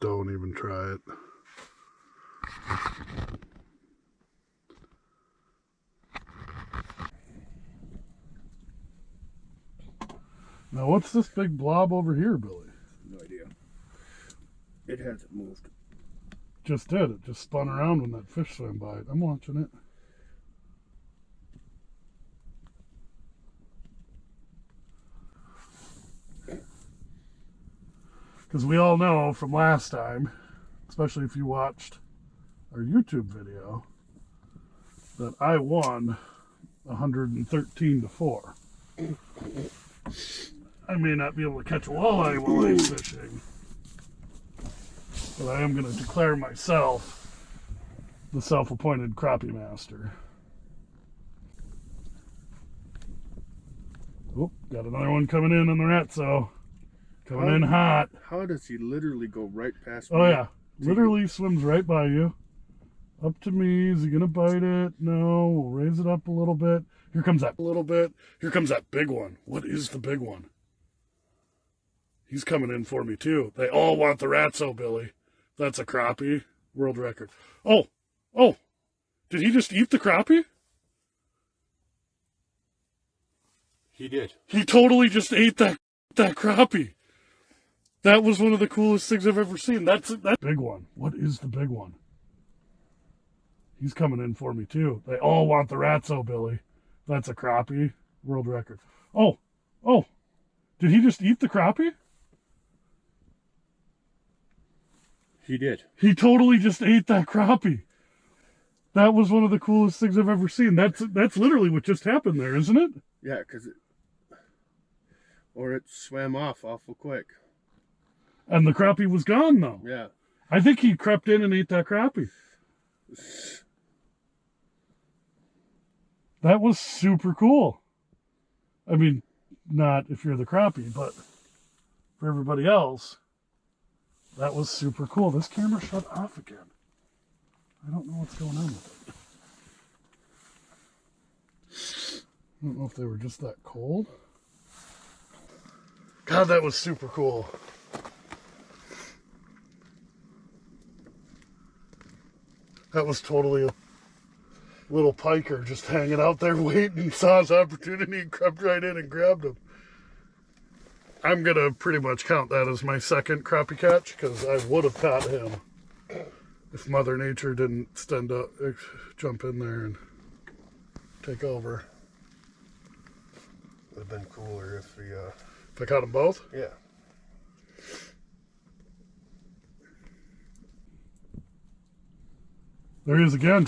don't even try it. Now what's this big blob over here, Billy? No idea. It hasn't moved. Just did. It just spun around when that fish swam by it. I'm watching it. Because we all know from last time, especially if you watched our YouTube video, that I won 113-4. I may not be able to catch a walleye while I'm fishing, but I am going to declare myself the self-appointed crappie master. Oh, got another one coming in on the ratso. Coming in hot. How does he literally go right past me? Oh yeah, literally swims right by you. Up to me. Is he gonna bite it? No. We'll raise it up a little bit. Here comes that little bit. Here comes that big one. What is the big one? He's coming in for me too. They all want the ratso, Billy. That's a crappie. World record. Oh. Did he just eat the crappie? He did. He totally just ate that crappie. That was one of the coolest things I've ever seen. That's big one. What is the big one? He's coming in for me too. They all want the ratso, Billy. That's a crappie. World record. Oh. Did he just eat the crappie? He did. He totally just ate that crappie. That was one of the coolest things I've ever seen. That's literally what just happened there, isn't it? Yeah, because it swam off awful quick. And the crappie was gone, though. Yeah. I think he crept in and ate that crappie. That was super cool. I mean, not if you're the crappie, but for everybody else, that was super cool. This camera shut off again. I don't know what's going on with it. I don't know if they were just that cold. God, that was super cool. That was totally a little piker just hanging out there waiting, saw his opportunity and crept right in and grabbed him. I'm going to pretty much count that as my second crappie catch because I would have caught him if Mother Nature didn't jump in there and take over. Would have been cooler if I caught them both? Yeah. There he is again.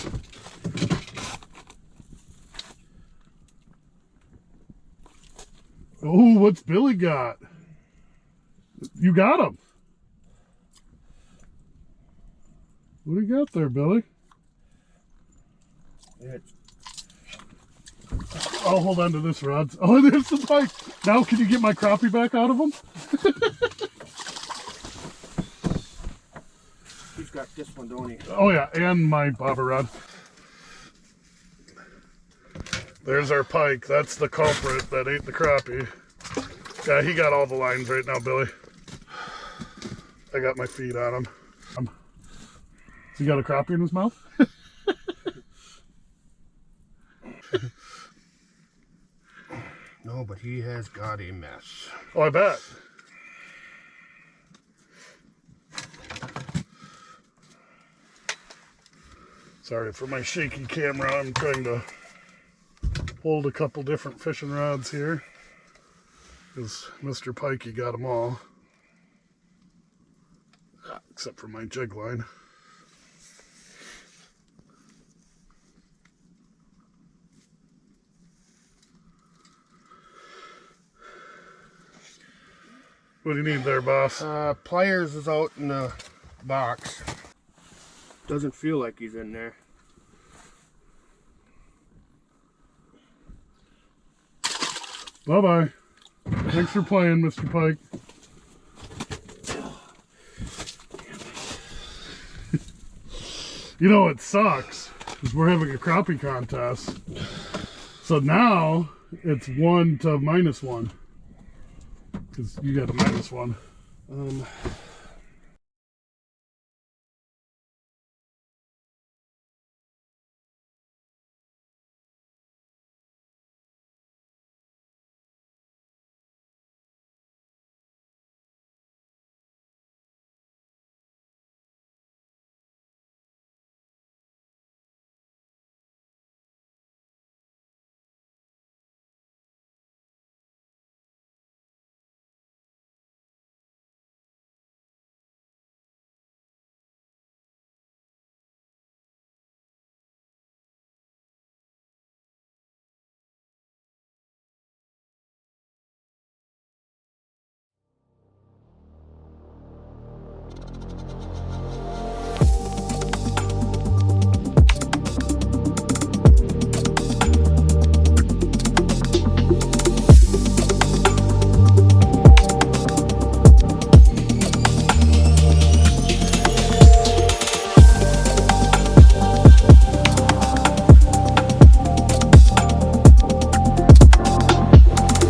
Oh, what's Billy got? You got him. What do you got there, Billy? Yeah. I'll hold on to this rod. Oh, there's the pike. Now can you get my crappie back out of him? He's got this one, don't he? Oh yeah, and my bobber rod. There's our pike. That's the culprit that ate the crappie. Yeah, he got all the lines right now, Billy. I got my feet on him. He got a crappie in his mouth? No, but he has got a mess. Oh, I bet. Sorry for my shaky camera. I'm trying to hold a couple different fishing rods here because Mr. Pikey got them all, except for my jig line. What do you need there, boss? Pliers is out in the box. Doesn't feel like he's in there. Bye-bye. Thanks for playing, Mr. Pike. You know, it sucks because we're having a crappie contest. So now it's 1 to -1. Because you got a -1.